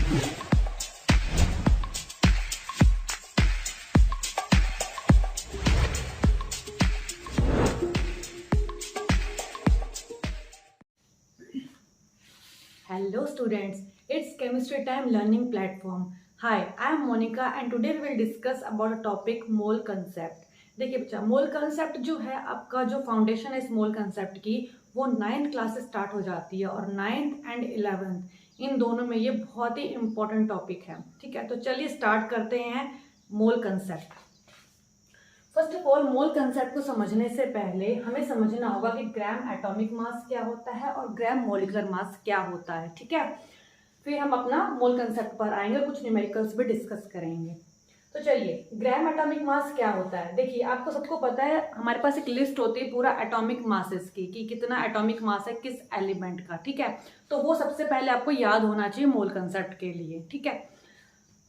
Hello students, it's Chemistry Time Learning Platform. Hi, I am Monica and today we will discuss about a topic mole concept. देखिए बच्चा, मोल concept जो है आपका, जो foundation है इस मोल कंसेप्ट की, वो 9th क्लास से स्टार्ट हो जाती है और 9th एंड 11th इन दोनों में ये बहुत ही इंपॉर्टेंट टॉपिक है। ठीक है, तो चलिए स्टार्ट करते हैं मोल concept. First of all, mole concept को समझने से पहले हमें समझना होगा कि ग्राम एटॉमिक मास क्या होता है और ग्राम मॉलिक्यूलर मास क्या होता है। ठीक है, फिर हम अपना मोल कंसेप्ट पर आएंगे और कुछ न्यूमेरिकल्स भी डिस्कस करेंगे। तो चलिए, ग्राम एटॉमिक मास क्या होता है। देखिए, आपको सबको पता है हमारे पास एक लिस्ट होती है पूरा एटॉमिक मासेस की, कि कितना एटॉमिक मास है किस एलिमेंट का। ठीक है, तो वो सबसे पहले आपको याद होना चाहिए मोल कंसेप्ट के लिए। ठीक है,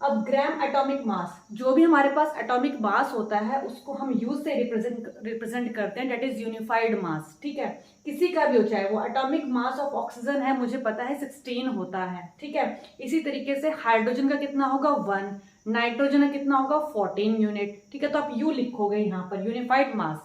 अब ग्राम एटॉमिक मास, जो भी हमारे पास एटॉमिक मास होता है उसको हम यूज से रिप्रेजेंट करते हैं, डेट इज यूनिफाइड मास। ठीक है, किसी का भी हो, चाहे वो एटॉमिक मास ऑफ ऑक्सीजन है, मुझे पता है 16 होता है। ठीक है, इसी तरीके से हाइड्रोजन का कितना होगा 1, नाइट्रोजन का कितना होगा 14 यूनिट। ठीक है, तो आप यू लिखोगे यहाँ पर यूनिफाइड मास।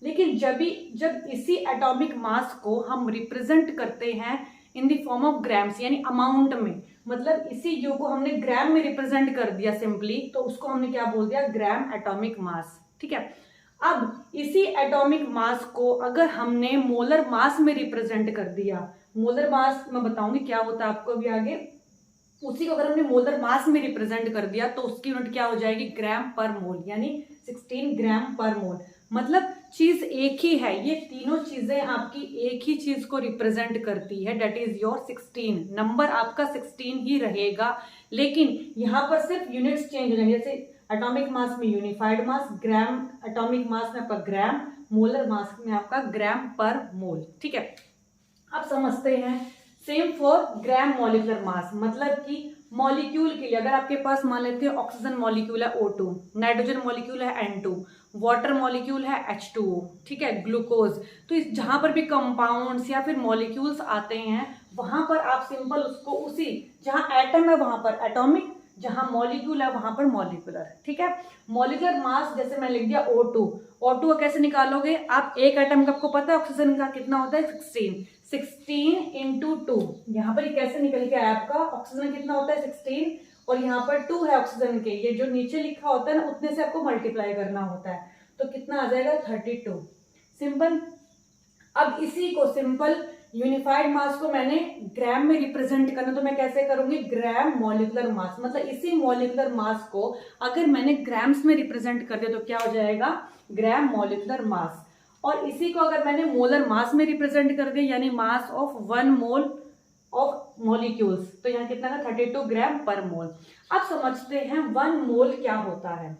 लेकिन जब इसी एटॉमिक मास को हम रिप्रेजेंट करते हैं in the form of grams, यानी अमाउंट में, मतलब इसी यू को हमने ग्राम में रिप्रेजेंट कर दिया सिंपली, तो उसको हमने क्या बोल दिया, ग्राम एटॉमिक मास। ठीक है, अब इसी एटॉमिक मास को अगर हमने मोलर मास में रिप्रेजेंट कर दिया, मोलर मास मैं बताऊंगी क्या होता है आपको भी आगे, उसी को अगर हमने मोलर मास में रिप्रेजेंट कर दिया तो उसकी यूनिट क्या हो जाएगी, ग्राम पर मोल, यानी 16 ग्राम पर मोल। मतलब चीज एक ही है, ये तीनों चीजें आपकी एक ही चीज को रिप्रेजेंट करती है, डेट इज योर 16। नंबर आपका 16 ही रहेगा, लेकिन यहाँ पर सिर्फ यूनिट्स चेंज हो जाएंगे। जैसे एटॉमिक मास में यूनिफाइड मास, ग्राम एटॉमिक मास में आपका ग्राम, मोलर मास में आपका ग्राम पर मोल। ठीक है, अब समझते हैं same for gram molecular mass, मतलब कि मॉलिक्यूल के लिए अगर आपके पास मान लेते हैं ऑक्सीजन मॉलिक्यूल है O2, नाइट्रोजन मॉलिक्यूल है N2, वाटर मॉलिक्यूल है H2O, ठीक है, ग्लूकोज। तो इस जहां पर भी कंपाउंड्स या फिर मॉलिक्यूल्स आते हैं वहां पर आप सिंपल उसको उसी, जहां एटम है वहां पर एटॉमिक, जहां मॉलिक्यूल है वहां पर मॉलिक्यूलर। ठीक है, मॉलिक्यूलर मास जैसे मैं लिख दिया O2, O2 कैसे निकालोगे आप, एक एटम का आपको पता है ऑक्सीजन का कितना होता है 16 इंटू 2, यहाँ पर ये कैसे निकल के आया आपका, ऑक्सीजन कितना होता है 16 और यहाँ पर 2 है ऑक्सीजन के, ये जो नीचे लिखा होता है ना उतने से आपको मल्टीप्लाई करना होता है, तो कितना आ जाएगा 32। सिंपल। अब इसी को सिंपल यूनिफाइड मास को मैंने ग्राम में रिप्रेजेंट करना, तो मैं कैसे करूंगी, ग्राम मॉलिक्यूलर मास, मतलब इसी मॉलिक्यूलर मास को अगर मैंने ग्राम्स में रिप्रेजेंट कर दिया तो क्या हो जाएगा, ग्राम मॉलिक्यूलर मास। और इसी को अगर मैंने मोलर मास में रिप्रेजेंट कर दिया, यानी mass of 1 mole of molecules, तो यहाँ कितना है 32 ग्राम पर मोल। अब समझते हैं 1 मोल क्या होता है।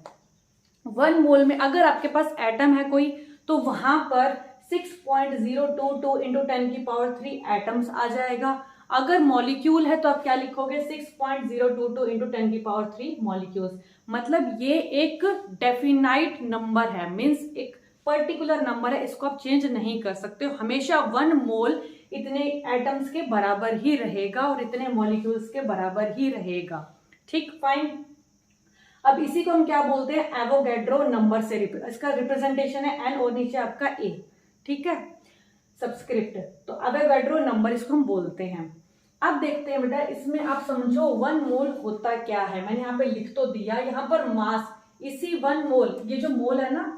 1 मोल में अगर आपके पास एटम है कोई, तो वहां पर 6.022 इंटू 10 की पावर 3 एटम्स आ जाएगा। अगर मॉलिक्यूल है तो आप क्या लिखोगे, 6.022 इंटू 10 की पावर 3 मॉलिक्यूल्स। मतलब ये एक डेफिनाइट नंबर है, मीन्स एक पर्टिकुलर नंबर है, इसको आप चेंज नहीं कर सकते हो। हमेशा 1 मोल इतने एटम्स के बराबर ही रहेगा और इतने मॉलिक्यूल्स के बराबर ही रहेगा। ठीक, फाइन। अब इसी को हम क्या बोलते हैं, एवोगैड्रो नंबर से, इसका रिप्रेजेंटेशन है एन और नीचे आपका ए। ठीक है, सबस्क्रिप्ट, तो एवोगैड्रो नंबर इसको हम बोलते हैं। अब देखते हैं बेटा, इसमें आप समझो 1 मोल होता क्या है। मैंने यहाँ पे लिख तो दिया, यहाँ पर मास, इसी 1 मोल, ये जो मोल है ना,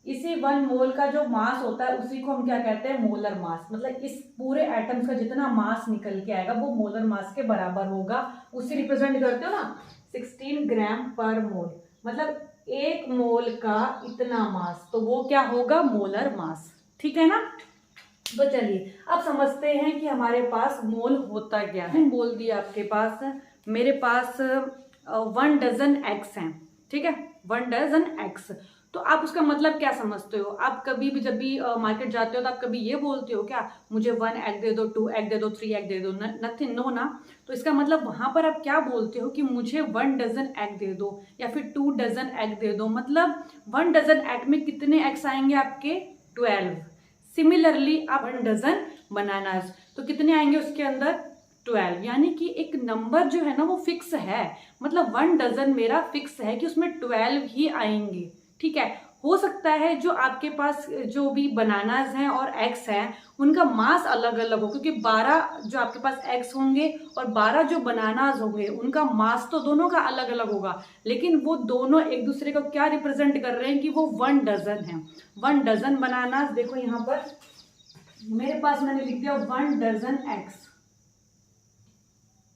इसी 1 मोल का जो मास होता है उसी को हम क्या कहते हैं, मोलर मास। मतलब इस पूरे एटम्स का जितना मास निकल के आएगा वो मोलर मास के बराबर होगा, उसे रिप्रेजेंट करते हो ना 16 ग्राम पर मोल, मतलब 1 मोल का इतना मास, तो वो क्या होगा, मोलर मास। ठीक है ना, तो चलिए अब समझते हैं कि हमारे पास मोल होता क्या है। बोल दिया आपके पास, मेरे पास 1 डजन एग्स हैं। ठीक है, 1 डजन एग्स, तो आप उसका मतलब क्या समझते हो। आप कभी भी जब भी मार्केट जाते हो तो आप कभी ये बोलते हो क्या, मुझे 1 एग दे दो, 2 एग दे दो, 3 एग दे दो, नथिंग, नो ना। तो इसका मतलब वहां पर आप क्या बोलते हो कि मुझे 1 डजन एग दे दो या फिर 2 डजन एग दे दो। मतलब 1 डजन एग में कितने एग्स आएंगे आपके, 12। सिमिलरली आप 1 डजन बनानास, तो कितने आएंगे उसके अंदर, 12, यानी कि एक नंबर जो है ना वो फिक्स है, मतलब 1 डजन मेरा फिक्स है कि उसमें 12 ही आएंगे। ठीक है, हो सकता है जो आपके पास जो भी बनानाज हैं और एग्स हैं उनका मास अलग अलग हो, क्योंकि 12 जो आपके पास एग्स होंगे और 12 जो बनानाज होंगे उनका मास तो दोनों का अलग अलग होगा, लेकिन वो दोनों एक दूसरे को क्या रिप्रेजेंट कर रहे हैं कि वो 1 डजन है। 1 डजन बनानाज, देखो यहाँ पर मेरे पास मैंने लिख दिया 1 डजन एग्स,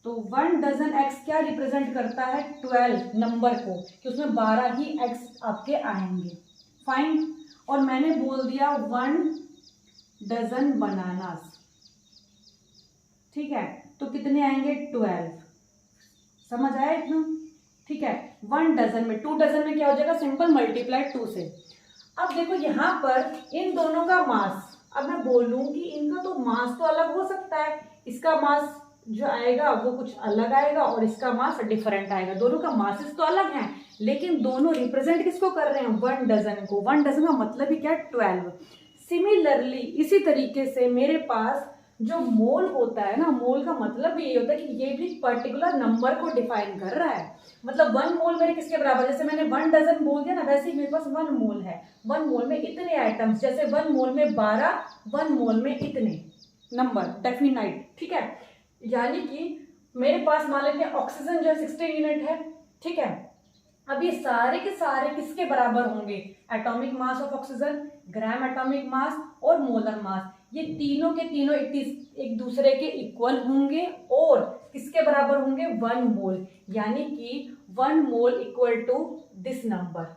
तो 1 डजन एग्स क्या रिप्रेजेंट करता है, 12 नंबर को, कि उसमें 12 ही एग्स आपके आएंगे। फाइन, और मैंने बोल दिया 1 डजन बनानास। ठीक है, तो कितने आएंगे, 12। समझ आया इतना? ठीक है, 1 डजन में, 2 डजन में क्या हो जाएगा, सिंपल मल्टीप्लाई 2 से। अब देखो यहाँ पर इन दोनों का मास, अब मैं बोलूं कि इनका तो मास तो अलग हो सकता है, इसका मास जो आएगा वो कुछ अलग आएगा और इसका मास डिफरेंट आएगा, दोनों का मासेस तो अलग है, लेकिन दोनों रिप्रेजेंट किसको कर रहे हैं, 1 डजन को। 1 डजन का मतलब ही क्या, 12। सिमिलरली इसी तरीके से मेरे पास जो मोल होता है ना, मोल का मतलब ये होता है कि ये भी पर्टिकुलर नंबर को डिफाइन कर रहा है, मतलब 1 मोल मेरे किसके बराबर, जैसे मैंने 1 डजन बोल दिया ना, वैसे ही मेरे पास 1 मोल है। 1 मोल में इतने आइटम्स, जैसे 1 मोल में 12, 1 मोल में इतने नंबर डेफिनाइट। ठीक है, यानी कि मेरे पास मान लेते हैं ऑक्सीजन जो है 16 यूनिट है। ठीक है, अब ये सारे के सारे किसके बराबर होंगे, atomic mass of oxygen, gram atomic मास और मोलर मास, ये तीनों के तीनों एक दूसरे के इक्वल होंगे और किसके बराबर होंगे, 1 मोल, यानी कि 1 mole equal to this number.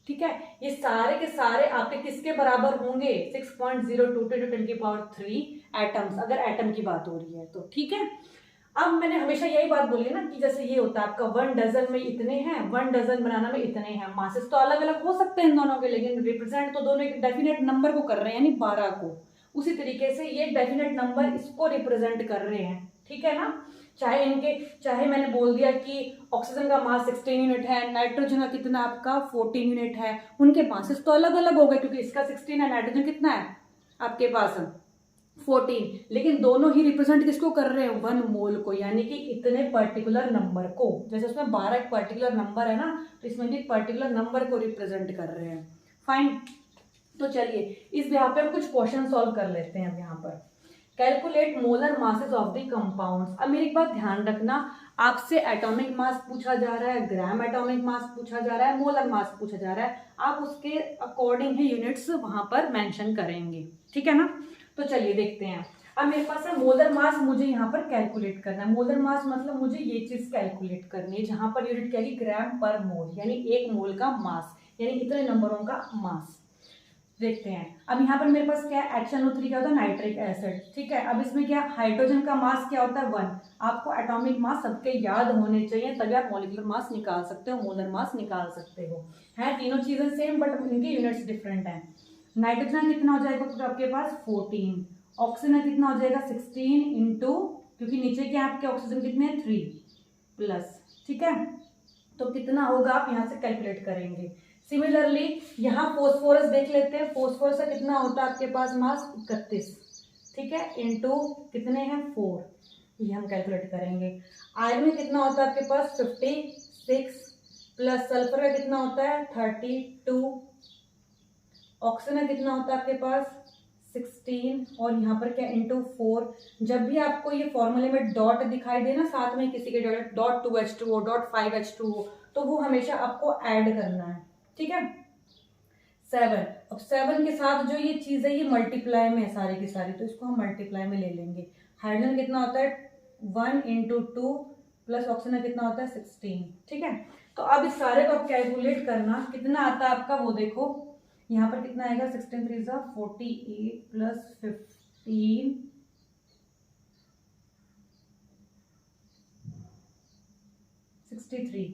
ठीक है, ये सारे के सारे आपके किसके बराबर होंगे, 6.022 × 10⁻³ एटम्स, अगर एटम की बात हो रही है तो। ठीक है, अब मैंने हमेशा यही बात बोली है ना कि जैसे ये होता है आपका 1 डजन में इतने हैं, 1 डजन बनाना में इतने हैं, मासेस तो अलग अलग हो सकते हैं इन दोनों के, लेकिन रिप्रेजेंट तो दोनों एक डेफिनेट नंबर को कर रहे हैं, यानी 12 को। उसी तरीके से ये डेफिनेट नंबर इसको रिप्रेजेंट कर रहे हैं। ठीक है ना, चाहे मैंने बोल दिया कि ऑक्सीजन का मास 16 यूनिट है, नाइट्रोजन का कितना आपका 14 यूनिट है, उनके मासेस तो अलग अलग हो गए, क्योंकि इसका 16 है, नाइट्रोजन कितना है आपके पास 14, लेकिन दोनों ही रिप्रेजेंट किसको कर रहे हैं, 1 मोल को, यानी कि इतने पर्टिकुलर नंबर को। जैसे उसमें 12 एक पर्टिकुलर नंबर है ना, तो इसमें भी एक पर्टिकुलर नंबर को रिप्रेजेंट कर रहे हैं। फाइन, तो चलिए इस यहाँ पे हम कुछ क्वेश्चन सॉल्व कर लेते हैं। अब यहाँ पर calculate molar masses of the compounds. अब मेरी एक बात ध्यान रखना, आपसे एटॉमिक मास पूछा जा रहा है, ग्राम एटॉमिक मास पूछा जा रहा है, मोलर मास पूछा जा रहा है, आप उसके अकॉर्डिंग ही यूनिट्स वहां पर मेंशन करेंगे। ठीक है ना, तो चलिए देखते हैं। अब मेरे पास है मोलर मास, मुझे यहाँ पर कैलकुलेट करना है। मोलर मास मतलब मुझे ये चीज कैलकुलेट करनी है, जहां पर यूनिट क्या है, ग्राम पर मोल, यानी 1 मोल का मास, यानी इतने नंबरों का मास। देखते हैं, अब यहाँ पर मेरे पास क्या है, HNO3 क्या होता है, नाइट्रिक एसिड। ठीक है, अब इसमें क्या, हाइड्रोजन का मास क्या होता है, 1। आपको एटॉमिक मास सबके याद होने चाहिए, तभी आप मॉलिक्यूलर मास निकाल सकते हो, मोलर मास निकाल सकते हो। है तीनों चीजें सेम, बट इनके यूनिट्स डिफरेंट हैं। नाइट्रोजन कितना हो जाएगा तो आपके पास 14, ऑक्सीजन कितना हो जाएगा 16 इंटू, क्योंकि नीचे के आपके ऑक्सीजन कितने 3 प्लस। ठीक है, तो कितना होगा आप यहाँ से कैलकुलेट करेंगे। सिमिलरली यहाँ फोस्फोरस देख लेते हैं, फोस्फोरस का कितना होता है आपके पास मास 31। ठीक है, इंटू कितने हैं 4, ये हम कैलकुलेट करेंगे। आयरन में कितना होता है आपके पास 56 प्लस सल्फर का कितना होता है 32, ऑक्सीजन कितना होता है आपके पास 16, और यहाँ पर क्या इंटू 4। जब भी आपको ये फॉर्मूले में डॉट दिखाई दे ना साथ में किसी के डॉट 2H2O डॉट 5H2O, तो वो हमेशा आपको ऐड करना है। ठीक है, 7, अब 7 के साथ जो ये चीज है ये मल्टीप्लाई में है सारी की सारी, तो इसको हम मल्टीप्लाई में ले लेंगे। हाइड्रोजन कितना होता है 1 इंटू 2 प्लस ऑक्सीजन कितना होता है 16। ठीक है, तो अब इस सारे को आप कैलकुलेट करना कितना आता है आपका, वो देखो यहाँ पर कितना आएगा, 16 3 48 प्लस 15 63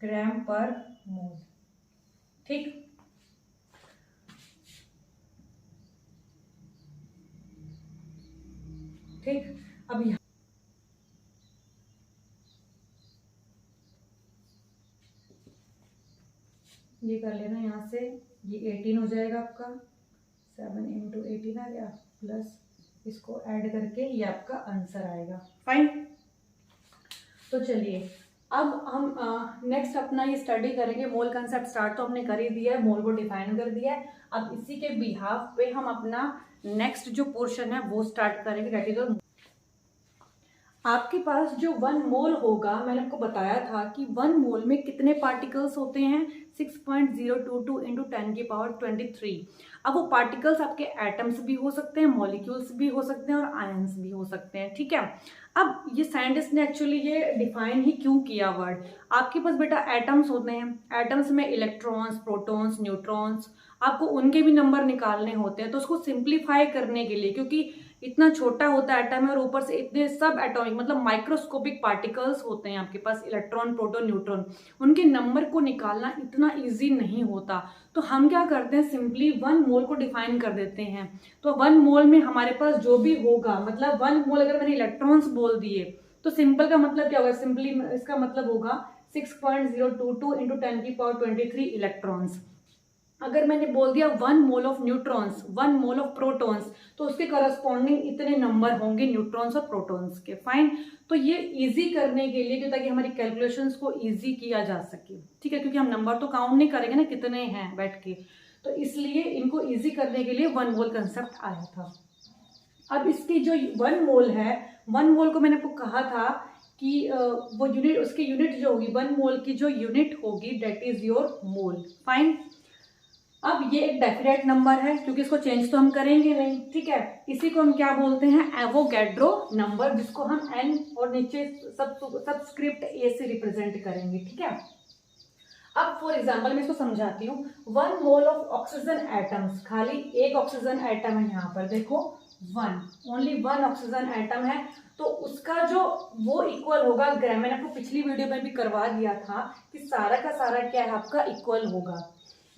ग्राम पर मोल। ठीक, ठीक, अब यहाँ ये कर लेना, यहाँ से ये 18 हो जाएगा आपका, 7 इंटू 18 आ गया, प्लस इसको ऐड करके ये आपका आंसर आएगा। फाइन, तो चलिए अब हम नेक्स्ट अपना ये स्टडी करेंगे। मोल कंसेप्ट स्टार्ट तो हमने कर ही दिया है, मोल को डिफाइन कर दिया है। अब इसी के बिहाफ पे हम अपना नेक्स्ट जो पोर्शन है वो स्टार्ट करेंगे, दैट इज आपके पास जो 1 मोल होगा, मैंने आपको बताया था कि 1 मोल में कितने पार्टिकल्स होते हैं, 6.022 इंटू 10⁻23। अब वो पार्टिकल्स आपके एटम्स भी हो सकते हैं, मॉलिक्यूल्स भी हो सकते हैं और आयंस भी हो सकते हैं, ठीक है। अब ये साइंटिस्ट ने एक्चुअली ये डिफाइन ही क्यों किया वर्ड। आपके पास बेटा एटम्स होते हैं, एटम्स में इलेक्ट्रॉन्स, प्रोटॉन्स, न्यूट्रॉन्स, आपको उनके भी नंबर निकालने होते हैं। तो उसको सिंप्लीफाई करने के लिए, क्योंकि इतना छोटा होता है एटम है और ऊपर से इतने सब एटॉमिक मतलब माइक्रोस्कोपिक पार्टिकल्स होते हैं आपके पास, इलेक्ट्रॉन, प्रोटॉन, न्यूट्रॉन, उनके नंबर को निकालना इतना इजी नहीं होता। तो हम क्या करते हैं, सिंपली 1 मोल को डिफाइन कर देते हैं। तो 1 मोल में हमारे पास जो भी होगा, मतलब 1 मोल अगर मैंने इलेक्ट्रॉन्स बोल दिए तो सिंपल का मतलब क्या होगा, सिंपली इसका मतलब होगा 6.022 इंटू 10⁻23 इलेक्ट्रॉन्स। अगर मैंने बोल दिया 1 mole of neutrons, 1 mole of protons, तो उसके करस्पॉन्डिंग इतने नंबर होंगे न्यूट्रॉन्स और प्रोटॉन्स के। फाइन। तो ये इजी करने के लिए, ताकि हमारी कैलकुलेशंस को इजी किया जा सके, ठीक है, क्योंकि हम नंबर तो काउंट नहीं करेंगे ना कितने हैं बैठ के, तो इसलिए इनको इजी करने के लिए 1 मोल कंसेप्ट आया था। अब इसकी जो 1 मोल है, 1 मोल को मैंने आपको कहा था कि वो यूनिट, उसकी यूनिट जो होगी 1 मोल की जो यूनिट होगी that is your mole. Fine. अब ये एक डेफिनेट नंबर है, क्योंकि इसको चेंज तो हम करेंगे नहीं, ठीक है। इसी को हम क्या बोलते हैं, एवोगैड्रो नंबर, जिसको हम एन और नीचे सबस्क्रिप्ट ए से रिप्रेजेंट करेंगे, ठीक है। अब फॉर एग्जांपल मैं इसको समझाती हूँ। 1 मोल ऑफ ऑक्सीजन एटम्स, खाली एक ऑक्सीजन एटम है यहाँ पर, देखो 1, ओनली 1 ऑक्सीजन एटम है, तो उसका जो वो इक्वल होगा ग्राम, मैंने आपको पिछली वीडियो में भी करवा दिया था कि सारा का सारा क्या है आपका इक्वल होगा।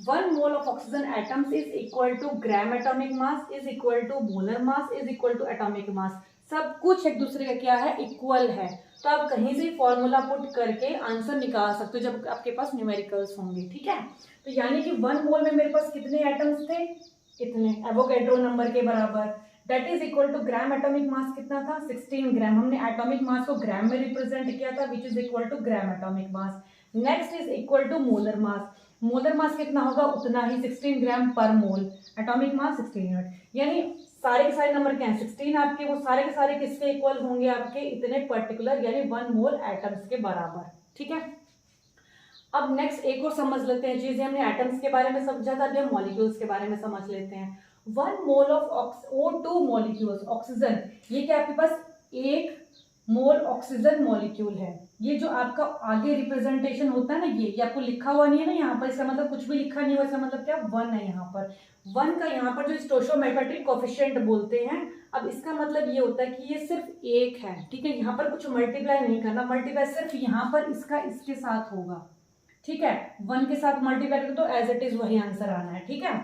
1 mole of oxygen atoms is equal to gram atomic mass is equal to molar mass is equal to atomic mass, सब कुछ एक दूसरे का क्या है, इक्वल है। तो आप कहीं से फॉर्मूला पुट करके आंसर निकाल सकते हो जब आपके पास न्यूमेरिकल्स होंगे, ठीक है। तो यानी कि 1 मोल में मेरे पास कितने एटम्स थे, इतने, एवोगैड्रो नंबर के बराबर, that is equal to gram atomic mass कितना था, 16 ग्राम। हमने एटॉमिक मास को ग्राम में रिप्रेजेंट किया था, which is equal to gram atomic mass. Next is equal to molar mass, molar mass कितना होगा, उतना ही, 16 ग्राम पर मोल, एटॉमिक मास 16 यूनिट। यानी सारे के सारे नंबर क्या हैं, 16 आपके, वो सारे के सारे किसके इक्वल होंगे, आपके इतने पर्टिकुलर, यानी 1 मोल एटम्स के बराबर, ठीक है। अब नेक्स्ट एक और समझ लेते हैं चीजें, हमने एटम्स के बारे में समझा था, अभी हम मॉलिक्यूल्स के बारे में समझ लेते हैं। 1 mole of O2 molecules, oxygen, ये क्या आपके पास 1 मोल ऑक्सीजन मॉलिक्यूल है। ये जो आपका आगे रिप्रेजेंटेशन होता है ना, ये आपको लिखा हुआ नहीं है ना यहाँ पर, इसका मतलब कुछ भी लिखा नहीं हुआ, इसका मतलब क्या, 1 है यहाँ पर। 1 का यहाँ पर जो स्टोइचोमेट्रिक कोफिशिएंट बोलते हैं, अब इसका मतलब ये होता है कि ये सिर्फ 1 है, ठीक है। यहाँ पर कुछ मल्टीप्लाई नहीं करना, मल्टीप्लाई सिर्फ यहाँ पर इसका इसके साथ होगा, ठीक है। 1 के साथ मल्टीप्लाई करो तो एज इट इज वही आंसर आना है, ठीक है।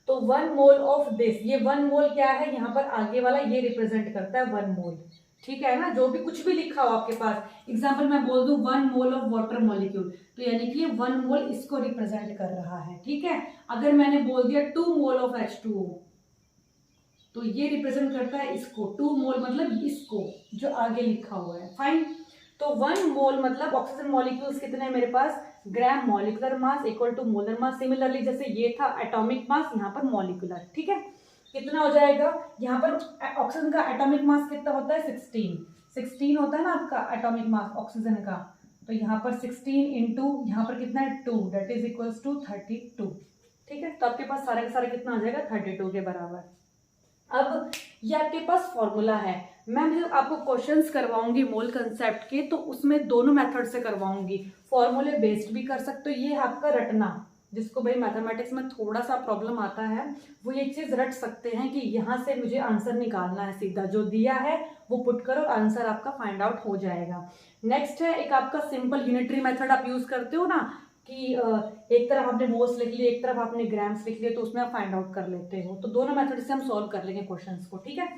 तो 1 मोल ऑफ दिस, ये 1 मोल क्या है, यहाँ पर आगे वाला ये रिप्रेजेंट करता है 1 मोल, ठीक है ना। जो भी कुछ भी लिखा हो आपके पास, एग्जाम्पल मैं बोल दूं 1 मोल ऑफ वाटर मॉलिक्यूल, तो यानी कि 1 मोल इसको रिप्रेजेंट कर रहा है, ठीक है। अगर मैंने बोल दिया 2 मोल ऑफ H2O, तो ये रिप्रेजेंट करता है इसको, 2 मोल मतलब इसको जो आगे लिखा हुआ है। फाइन। तो 1 मोल मतलब ऑक्सीजन मॉलिक्यूल्स कितने हैं मेरे पास, gram molecular mass equal to molar mass. Similarly जैसे ये था एटॉमिक मास, यहाँ पर मॉलिकुलर, ठीक है। कितना हो जाएगा, यहाँ पर ऑक्सीजन का एटॉमिक मास कितना होता है, 16 होता है ना आपका एटॉमिक मास ऑक्सीजन का, तो यहाँ पर 16 इंटू यहाँ पर कितना है 2, दैट इज इक्वल्स टू 32, ठीक है। तो आपके पास सारे का सारा कितना आ जाएगा, 32 के बराबर। अब ये आपके पास फॉर्मूला है, मैं जब आपको क्वेश्चंस करवाऊंगी मोल कंसेप्ट के, तो उसमें दोनों मेथड से करवाऊंगी, फॉर्मूले बेस्ड भी कर सकते हो, ये आपका रटना, जिसको भाई मैथमेटिक्स में थोड़ा सा प्रॉब्लम आता है, वो ये चीज़ रट सकते हैं कि यहाँ से मुझे आंसर निकालना है, सीधा जो दिया है वो पुट करो, आंसर आपका फाइंड आउट हो जाएगा। नेक्स्ट है एक आपका सिंपल यूनिटरी मेथड, आप यूज करते हो ना कि एक तरफ आपने मोल्स लिख लिए, एक तरफ आपने ग्राम्स लिख लिए, तो उसमें आप फाइंड आउट कर लेते हो। तो दोनों मेथड से हम सॉल्व कर लेंगे क्वेश्चंस को, ठीक है।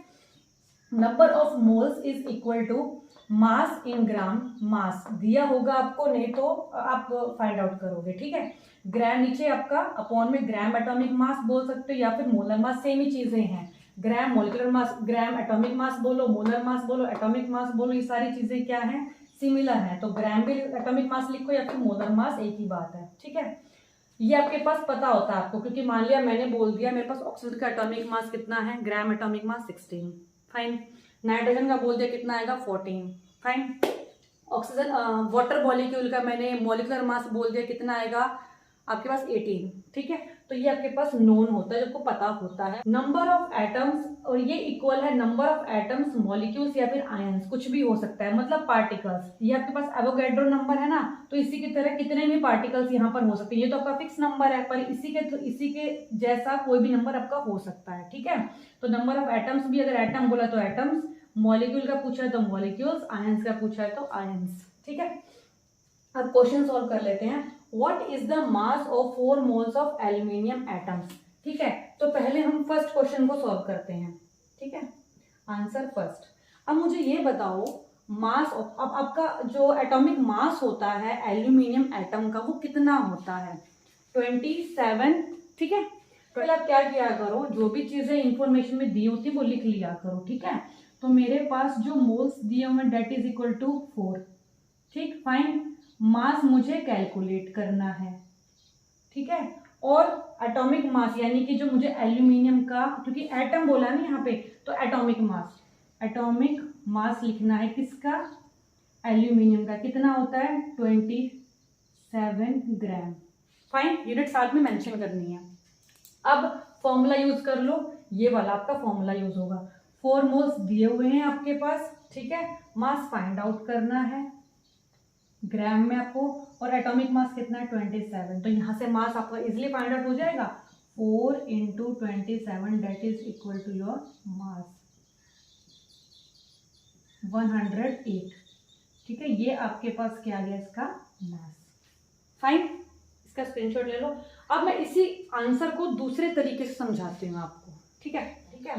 Number of moles is equal to mass in gram, mass दिया होगा आपको, नहीं तो आप फाइंड आउट करोगे, ठीक है। ग्राम नीचे आपका अपॉन में ग्राम एटॉमिक मास बोल सकते हो या फिर मोलर मास, सेम ही चीजें हैं। ग्राम मॉलिक्यूलर मास, ग्राम एटॉमिक मास बोलो, मोलर मास बोलो, एटॉमिक मास बोलो, ये सारी चीजें क्या हैं, सिमिलर है तो ग्राम भी एटॉमिक मास लिखो या फिर मोलर मास, एक ही बात है। ठीक है, ये आपके पास पता होता है आपको, क्योंकि मान लिया मैंने बोल दिया मेरे पास ऑक्सीजन का एटॉमिक मास कितना है, ग्राम एटॉमिक मास 16, फाइन। नाइट्रोजन का बोल दिया कितना आएगा 14, फाइन। ऑक्सीजन वाटर मॉलिक्यूल का मैंने मॉलिक्यूलर मास बोल दिया कितना आएगा आपके पास 18, ठीक है। तो ये आपके पास नोन होता है, जो आपको पता होता है। नंबर ऑफ एटम्स, और ये इक्वल है नंबर ऑफ एटम्स, मॉलिक्यूल्स या फिर आयंस, कुछ भी हो सकता है, मतलब पार्टिकल्स। ये आपके पास एवोगैड्रो नंबर है ना, तो इसी की तरह कितने भी पार्टिकल्स यहाँ पर हो सकते हैं। ये तो आपका फिक्स नंबर है, पर इसी के जैसा कोई भी नंबर आपका हो सकता है, ठीक है। तो नंबर ऑफ एटम्स भी, अगर एटम बोला तो एटम्स, मॉलिक्यूल का पूछा है तो मॉलिक्यूल्स, आयंस का पूछा है तो आयंस, ठीक है। अब क्वेश्चन सॉल्व कर लेते हैं। What is the mass of 4 moles of aluminium atoms, ठीक है। तो पहले हम फर्स्ट क्वेश्चन को सॉल्व करते हैं, ठीक है। Answer first. अब मुझे ये बताओ मास ऑफ, अब आपका जो एटॉमिक मास होता है एल्यूमिनियम एटम का वो कितना होता है, 27, ठीक है। पहले आप क्या किया करो, जो भी चीजें इंफॉर्मेशन में दी होती है वो लिख लिया करो, ठीक है। तो मेरे पास जो मोल्स दिए हुए डेट इज इक्वल टू 4, ठीक, फाइन। मास मुझे कैलकुलेट करना है, ठीक है। और एटॉमिक मास यानी कि जो मुझे एल्यूमिनियम का, क्योंकि एटम बोला ना यहाँ पे, तो एटॉमिक मास लिखना है किसका, एल्यूमिनियम का। कितना होता है 27 ग्राम, फाइन। यूनिट साथ में मेंशन करनी है। अब फॉर्मूला यूज कर लो, ये वाला आपका फॉर्मूला यूज होगा। 4 मोल्स दिए हुए हैं आपके पास, ठीक है। मास फाइंड आउट करना है ग्राम में आपको, और एटॉमिक मास कितना है 27। तो यहाँ से मास आपका इजिली फाइंड आउट हो जाएगा, 4 × 27 that is equal to your mass 108, ठीक है। ये आपके पास क्या आ गया इसका मास, फाइन। इसका स्क्रीनशॉट ले लो। अब मैं इसी आंसर को दूसरे तरीके से समझाती हूँ आपको, ठीक है, ठीक है।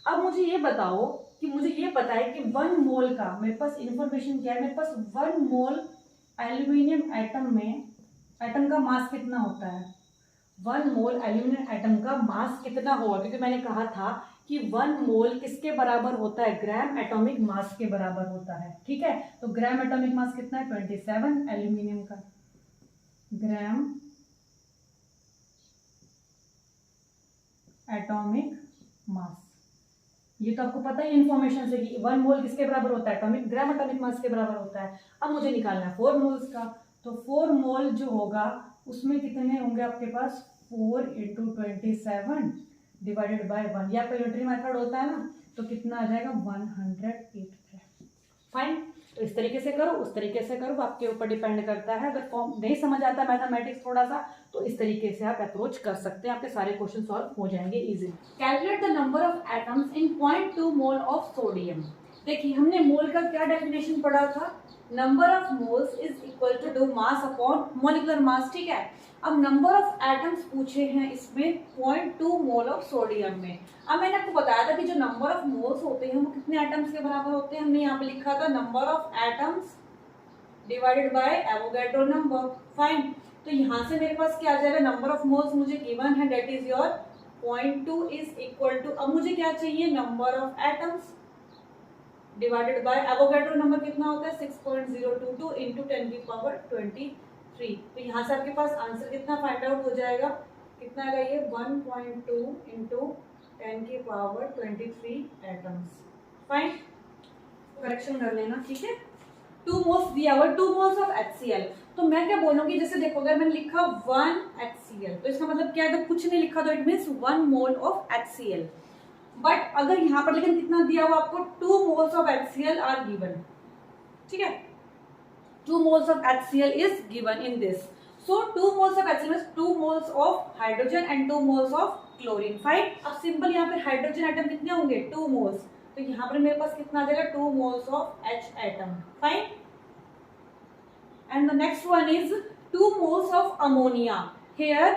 अब मुझे ये बताओ कि मुझे ये पता है कि 1 मोल का, मेरे पास इंफॉर्मेशन क्या है, मेरे पास 1 मोल एल्यूमिनियम एटम में, एटम का मास कितना होता है, 1 मोल एल्यूमिनियम एटम का मास कितना होगा, क्योंकि मैंने कहा था कि 1 मोल किसके बराबर होता है, ग्राम एटॉमिक मास के बराबर होता है, ठीक है। तो ग्राम एटॉमिक मास कितना है 27 एल्यूमिनियम का, ग्राम एटॉमिक मास। ये तो आपको पता ही इंफॉर्मेशन से कि 1 मोल किसके बराबर होता है, एटॉमिक ग्राम एटॉमिक मास के बराबर होता है। अब मुझे निकालना है 4 मोल्स का, तो 4 मोल जो होगा उसमें कितने होंगे आपके पास, 4 × 27 डिवाइडेड बाय 1, या यूनिटरी मेथड होता है ना, तो कितना आ जाएगा 108, फाइन। तो इस तरीके से करो, उस तरीके से करो, आपके ऊपर डिपेंड करता है। अगर फॉर्म नहीं समझ आता मैथमेटिक्स थोड़ा सा, तो इस तरीके से आप अप्रोच कर सकते हैं, आपके सारे क्वेश्चन सॉल्व हो जाएंगे easily. Calculate the number of atoms in 0.2 mole of sodium. देखिए हमने मोल का क्या डेफिनेशन पढ़ा था, number of moles is equal to mass upon molecular mass, ठीक है। अब नंबर ऑफ एटम्स पूछे हैं इसमें 0.2 मोल ऑफ सोडियम में। अब मैंने आपको बताया था कि जो नंबर ऑफ मोल्स होते हैं वो कितने एटम्स के बराबर होते हैं, हमने यहाँ पे लिखा था number of atoms divided by Avogadro number, fine. तो यहाँ से मेरे पास क्या आ जाएगा, नंबर ऑफ मोल्स मुझे गिवन है that is your 0.2 is equal to, अब मुझे क्या चाहिए, number of atoms divided by Avogadro number कितना होता है 6.022 इंटू 10⁻23। तो यहाँ से आपके पास आंसर कितना फाइंड आउट हो जाएगा, कितना आएगा ये 1.2 इंटू 10⁻23 एटम्स, फाइन। करेक्शन कर लेना, ठीक है। 2 मोल्स दिया हुआ, 2 मोल्स ऑफ HCl। तो मैं क्या बोलूंगी, जैसे देखो अगर मैंने लिखा 1 HCl, तो इसका मतलब क्या है, अगर कुछ नहीं लिखा तो it means 1 mole of HCl। But अगर यहाँ पर लेकिन कितना दिया हुआ आपको, 2 moles of HCl are given, ठीक है। 2 moles of HCl is given in this. So 2 moles of HCl means 2 moles of hydrogen and 2 moles of chlorine. Fine. अब सिंपल यहाँ पे हाइड्रोजन एटम कितने होंगे 2 moles. तो यहाँ पर मेरे पास कितना आ जाएगा 2 moles of H atom. Fine. And the next one is 2 moles of ammonia. Here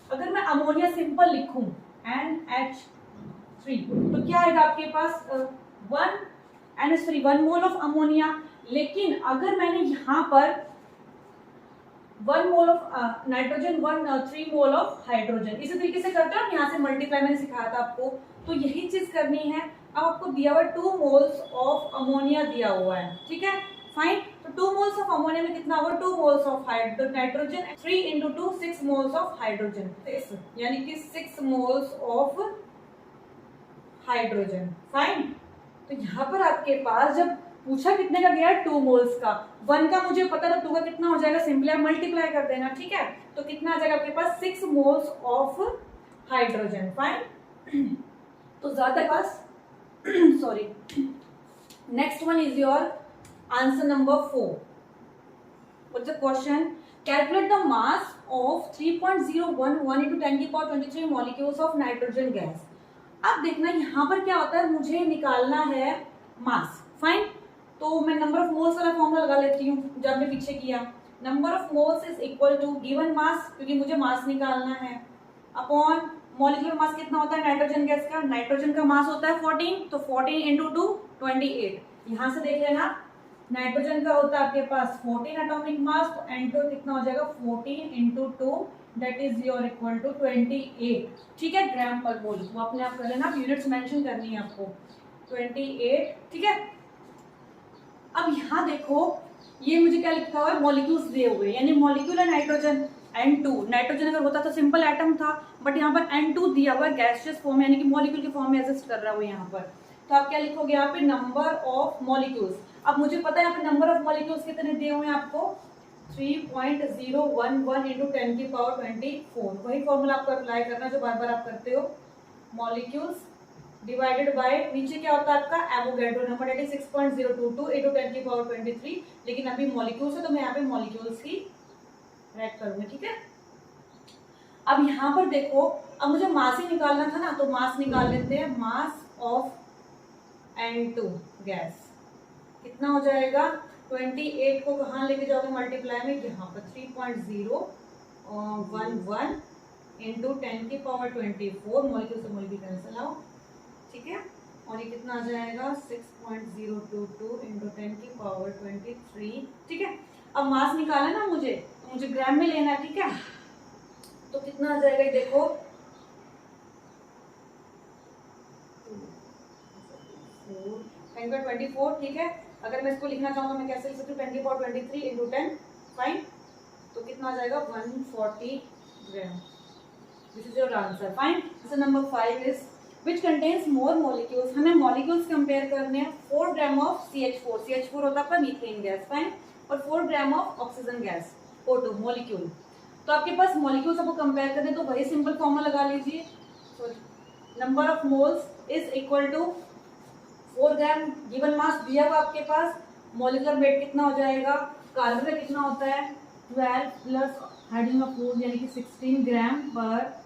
अगर मैं अमोनिया सिंपल लिखूं NH3 तो क्या आएगा आपके पास 1 मोल ऑफ अमोनिया। लेकिन अगर मैंने यहाँ पर 1 mole of nitrogen 3 mole of hydrogen, इसी तरीके से करते हैं, यहाँ से मल्टीप्लाई मैंने सिखाया था आपको, तो यही चीज करनी है। अब आपको दिया हुआ 2 मोल्स ऑफ अमोनिया दिया हुआ है, ठीक है। फाइन। तो 2 मोल्स ऑफ अमोनिया में कितना होगा, 2 moles of nitrogen, 3 into 2 6 moles of hydrogen, यानी कि 6 मोल्स ऑफ हाइड्रोजन। फाइन। तो यहाँ पर आपके पास जब पूछा कितने का गया, 2 मोल्स का, 1 का मुझे पता था, 2 का कितना हो जाएगा, सिंपली आप मल्टीप्लाई कर देना, ठीक है। तो कितना आ जाएगा आपके पास, 6 मोल्स ऑफ हाइड्रोजन। फाइन। तो ज्यादा पास sorry, next one is your answer number 4। What's the question, calculate the mass of 3.011 into 10 की power 23 molecules of nitrogen gas. अब देखना यहाँ पर क्या होता है, मुझे निकालना है मास। फाइन। तो मैं नंबर ऑफ मोल्स वाला फॉर्मूला लगा लेती हूँ, जब हमने पीछे किया, number of moles is equal to given mass, क्योंकि मुझे मास निकालना है, अपॉन मॉलिक्यूलर मास कितना होता है नाइट्रोजन गैस का, नाइट्रोजन का मास होता है 14, तो 14 इंटू 2 28। यहाँ से देख लेना, नाइट्रोजन का होता है आपके पास 14 एटॉमिक मास, तो N2 कितना हो जाएगा 14 into 2 that is your equal to 28, ठीक है, ग्राम पर मोल। वो अपने आप कर लेना, आप यूनिट्स मेंशन करनी है आपको, 28, ठीक है। अब यहाँ देखो, ये मुझे क्या लिखा हुआ है, मॉलिक्यूल्स दिए हुए, यानी मॉलिक्यूलर नाइट्रोजन N2, नाइट्रोजन अगर होता तो सिंपल एटम था, बट यहाँ पर N2 दिया हुआ है गैसियस फॉर्म, यानी कि मॉलिक्यूल के फॉर्म में एग्जिस्ट कर रहा है वो यहाँ पर। तो आप क्या लिखोगे यहाँ पे, नंबर ऑफ मॉलिक्यूल्स। अब मुझे पता है यहाँ पे नंबर ऑफ मॉलिक्यूल्स कितने दिए हुए हैं आपको, 3.011 इंटू 10 की पावर 24। वही फॉर्मूला आपको अप्लाई करना जो बार बार आप करते हो, मॉलिक्यूल्स डिवाइडेड बाय, नीचे क्या होता है आपका Avogadro number, that is 6.022 into 10 की पावर 23, लेकिन अभी मॉलिक्यूल्स है तो मैं यहाँ पे मॉलिक्यूल्स ही राइट करूंगी, ठीक है। अब यहाँ पर देखो, अब मुझे मास ही निकालना था ना, तो मास निकाल लेते हैं, मास ऑफ N2 गैस कितना हो जाएगा, 28 को कहाँ लेके जाओगे मल्टीप्लाई में, यहाँ पर 3.011 इंटू 10 की पावर 24, मॉलिक्यूल से मॉलिक्यूल कैंसिल आओ, ठीक है। और ये कितना आ जाएगा 6.022 इंटू 10 की पावर 23, ठीक है। अब मास निकाला ना मुझे ग्राम में लेना है, ठीक है। तो कितना आ जाएगा ये देखो, 10/24, ठीक है। अगर मैं इसको लिखना चाहूँ तो मैं कैसे लिख सकती हूँ, 10⁻23 इंटू 10, फाइन। तो कितना आ जाएगा 140 gram. This is your answer, fine. Answer number 5 is which contains more molecules. हमें मॉलिक्यूल्स कंपेयर करने हैं, 4 ग्राम ऑफ CH4, CH4 होता है आपका मीथेन गैस, फाइन, और 4 gram of oxygen gas, O2 molecule. तो आपके पास मॉलिक्यूल्स आपको कंपेयर करने, तो वही सिंपल फॉर्मूला लगा लीजिए, number of moles is equal to 4 gram, given mass दिया हुआ आपके पास, मॉलिक्यूलर वेट कितना हो जाएगा, कार्बन का कितना होता है 12 प्लस हाइड्रोजन का 4, यानी कि 16 ग्राम पर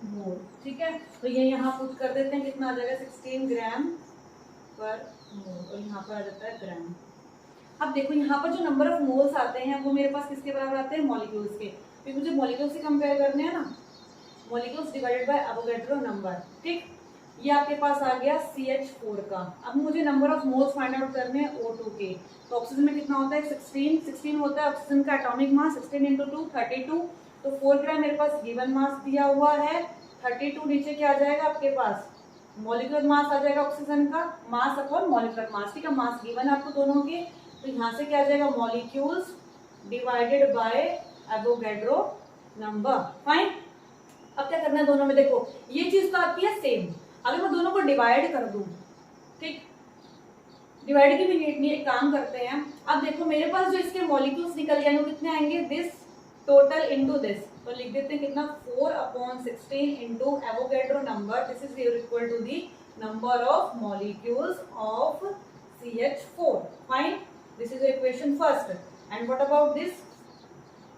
मोल, ठीक है। तो ये यहाँ पुट कर देते हैं, कितना आ जाएगा 16 ग्राम पर मोल, और यहाँ पर आ जाता है ग्राम। अब देखो यहाँ पर जो नंबर ऑफ मोल्स आते हैं वो मेरे पास किसके बराबर आते हैं, मॉलिक्यूल्स के, क्योंकि मुझे मॉलिक्यूल्स से कंपेयर करने हैं ना, molecules divided by Avogadro number, ठीक। ये आपके पास आ गया CH4 का। अब मुझे number of moles find out करने हैं O2 के। तो ऑक्सीजन में कितना होता है 16 होता है ऑक्सीजन का एटॉमिक मास, 16 इंटू 2 32, तो 4 ग्राम मेरे पास गिवन मास दिया हुआ है, 32 नीचे क्या आ जाएगा आपके पास, मॉलिक्यूलर मास आ जाएगा ऑक्सीजन का, मास अपॉन मॉलिक्यूलर मास, ठीक है, मास गिवन आपको दोनों के। तो यहाँ से क्या आ जाएगा, molecules divided by Avogadro number, fine. अब क्या करना है दोनों में, देखो ये चीज तो आती है सेम, अगर मैं दोनों को डिवाइड कर दूं, ठीक, डिवाइड की भी नीड नहीं, एक काम करते हैं। अब देखो मेरे पास जो इसके मॉलिक्यूल्स निकल जाएंगे कितने आएंगे, दिस टोटल इनटू दिस, तो लिख देते हैं कितना 4/16 into Avogadro number, this is equal to the number of molecules of CH4, fine, this is equation first. And what about this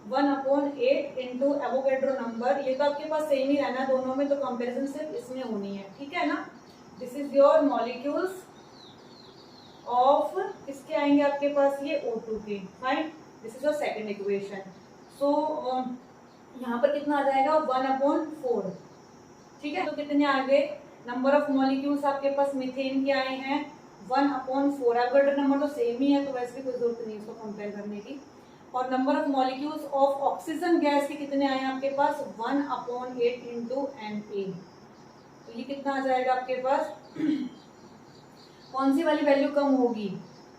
1/8 into Avogadro number, ये तो आपके पास सेम ही रहना दोनों में, तो कंपैरिजन सिर्फ इसमें होनी है, ठीक है ना। This is your molecules of, किसके आएंगे आपके पास ये O2 के, fine, this is your second equation. So यहाँ पर कितना आ जाएगा 1/4, ठीक है। तो कितने आ गए, नंबर ऑफ मॉलिक्यूल्स आपके पास मीथेन के आए हैं 1/4, एवोगैड्रो नंबर तो सेम ही है, तो वैसे भी कोई जरूरत नहीं इसको कंपेयर करने की। और number of molecules of oxygen gas के कितने आए हैं आपके पास 1/8 इंटू Na, तो ये कितना आ जाएगा आपके पास कौन सी वाली वैल्यू कम होगी,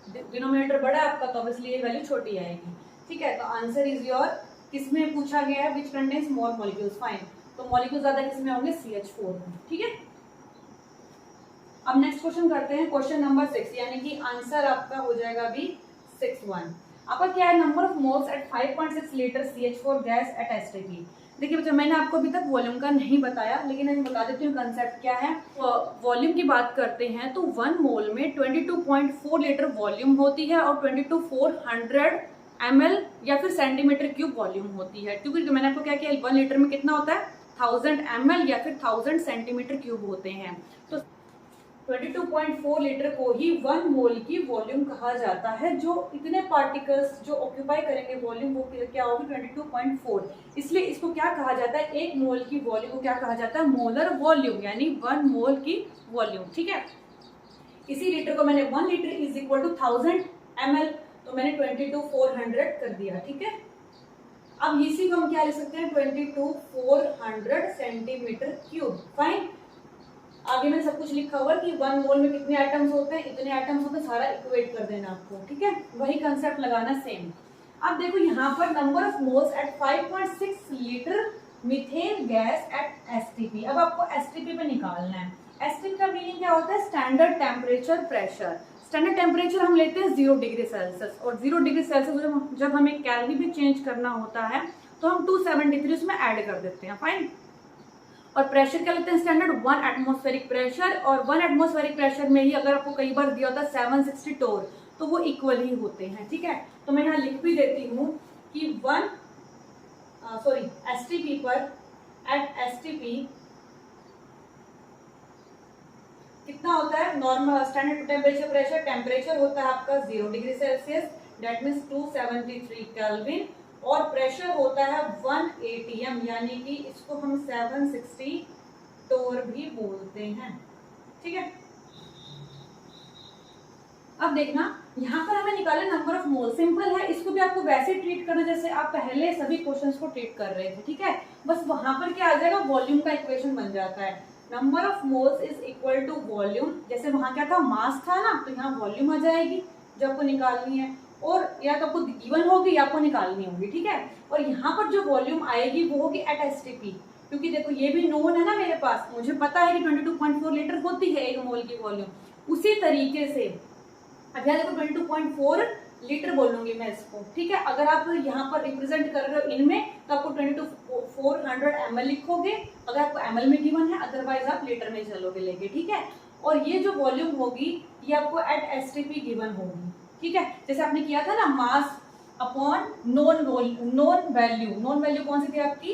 डिनोमिनेटर बड़ा है आपका तो ऑब्वियसली ये वैल्यू छोटी आएगी। ठीक है, तो आंसर इज योर, किसमें पूछा गया है, which contains small molecules, fine. तो मॉलिक्यूल ज्यादा किसमें होंगे, CH4 में। ठीक है, अब नेक्स्ट क्वेश्चन करते हैं, क्वेश्चन नंबर 6, यानी कि आंसर आपका हो जाएगा अभी 6-1। आपका क्या है, number of moles at 5.6 litre CH4 gas at STP। देखिए बच्चा, मैंने आपको अभी तक वॉल्यूम का नहीं बताया, लेकिन मैं बता देती हूँ कंसेप्ट क्या है। वॉल्यूम की बात करते हैं तो 1 मोल में 22.4 लीटर वॉल्यूम होती है और 22,400 ml या फिर सेंटीमीटर क्यूब वॉल्यूम होती है। क्योंकि मैंने आपको क्या किया, 1 लीटर में कितना होता है, 1000 ml या फिर 1000 सेंटीमीटर क्यूब होते हैं। तो 22.4 लीटर को ही 1 मोल की वॉल्यूम कहा जाता है। जो इतने पार्टिकल्स जो ऑक्यूपाई करेंगे वॉल्यूम, वो क्या होगी, 22.4। इसलिए इसको क्या कहा जाता है, 1 मोल की वॉल्यूम को क्या कहा जाता है, मोलर वॉल्यूम, यानी 1 मोल की वॉल्यूम। ठीक है, इसी लीटर को मैंने 1 litre is equal to 1000 ml, तो मैंने 22,400 कर दिया। ठीक है, अब इसी को हम क्या लिख सकते हैं, 22,400 सेंटीमीटर क्यूब, फाइन। आगे मैंने सब कुछ लिखा हुआ है कि 1 मोल में कितने एटम्स होते हैं, इतने एटम्स होते हैं, सारा इक्वेट कर देना आपको। ठीक है, वही कंसेप्ट लगाना सेम। अब देखो यहाँ पर number of moles at 5.6 litre methane gas at STP। अब आपको STP पे निकालना है। STP का मीनिंग क्या होता है, standard temperature pressure. Standard temperature हम लेते हैं 0 डिग्री सेल्सियस, और 0 डिग्री सेल्सियस जब हमें कैलोरी भी चेंज करना होता है तो हम 273 उसमें ऐड कर देते हैं, फाइन। और प्रेशर क्या लेते हैं, स्टैंडर्ड 1 एटमॉस्फेरिक प्रेशर, और 1 एटमॉस्फेरिक प्रेशर में ही अगर आपको कई बार दिया होता है 760 टोर, तो वो इक्वल ही होते हैं। ठीक है, तो मैं यहाँ लिख भी देती हूँ कि STP पर, एट STP कितना होता है, normal standard temperature pressure, temperature होता है आपका 0 degree Celsius, that means 273 kelvin, और प्रेशर होता है 1 atm, यानी कि इसको हम 760 टोर भी बोलते हैं। ठीक है, अब देखना यहाँ पर हमें निकाले नंबर ऑफ मोल। सिंपल है, इसको भी आपको वैसे ट्रीट करना जैसे आप पहले सभी क्वेश्चंस को ट्रीट कर रहे थे। ठीक है, बस वहां पर क्या आ जाएगा, वॉल्यूम का इक्वेशन बन जाता है। Number of moles is equal to volume, जैसे वहां क्या था, मास था ना, तो यहाँ वॉल्यूम आ जाएगी जो आपको निकालनी है, और या तो आपको गिवन होगी या आपको निकालनी होगी। ठीक है, और यहाँ पर जो वॉल्यूम आएगी वो होगी एट STP, क्योंकि देखो ये भी नोन है ना मेरे पास, मुझे पता है कि 22.4 लीटर होती है 1 मोल की वॉल्यूम। उसी तरीके से अब यहाँ देखो 22.4 लीटर बोलूंगी मैं इसको। ठीक है, अगर आप यहाँ पर रिप्रेजेंट कर रहे हो इनमें, तो आपको 22,400 ml लिखोगे, अगर आपको ml में गिवन है, अदरवाइज आप लीटर में चलोगे लेके। ठीक है, और ये जो वॉल्यूम होगी ये आपको एट STP गिवन होगी। ठीक है, जैसे आपने किया था ना, mass upon non value. Non value कौन सी थी आपकी,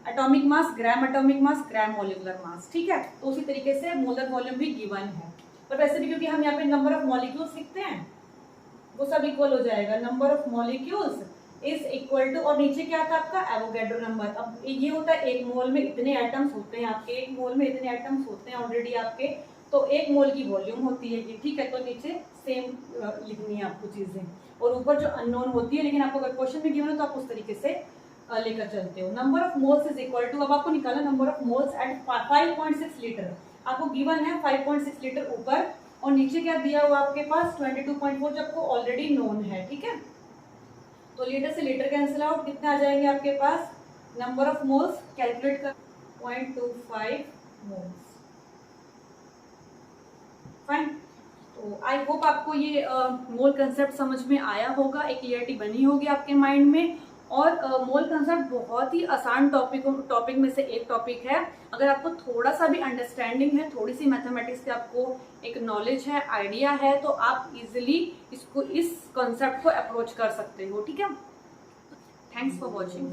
एटॉमिक मास, ग्राम एटॉमिक मास, ग्राम मॉलिक्यूलर मास। ठीक है, तो उसी तरीके से मोलर वॉल्यूम भी गिवन है। पर वैसे भी क्योंकि हम यहाँ पे नंबर ऑफ मॉलिक्यूल्स लिखते हैं, वो सब इक्वल हो जाएगा। Number of molecules is equal to, और नीचे क्या था आपका, एवोगैड्रो नंबर। अब ये होता है 1 मोल में इतने एटम्स होते हैं आपके, 1 मोल में इतने एटम्स होते हैं ऑलरेडी आपके, तो 1 मोल की वॉल्यूम होती है ये। ठीक है, तो नीचे सेम लिखनी है आपको चीजें, और ऊपर जो अननोन होती है, लेकिन आपको अगर क्वेश्चन में गिवन है तो आप उस तरीके से लेकर चलते हो। Number of moles is equal to, अब आपको निकालना number of moles at 5.6 litre. आपको गिवन है 5.6 लीटर ऊपर, और नीचे क्या दिया हुआ आपके पास 22.4, जो आपको ऑलरेडी नोन है। ठीक है, तो लीटर से लीटर कैंसिल आउट, कितने आ जाएंगे आपके पास, नंबर ऑफ मोल्स कैलकुलेट कर 0.25 मोल्स, फाइन। तो आई होप आपको ये मोल कंसेप्ट समझ में आया होगा, एक क्लियरिटी बनी होगी आपके माइंड में। और मोल कंसेप्ट बहुत ही आसान टॉपिक में से एक टॉपिक है। अगर आपको थोड़ा सा भी अंडरस्टैंडिंग है, थोड़ी सी मैथमेटिक्स की आपको एक नॉलेज है, आइडिया है, तो आप इजीली इस कॉन्सेप्ट को अप्रोच कर सकते हो। ठीक है, थैंक्स फॉर वॉचिंग।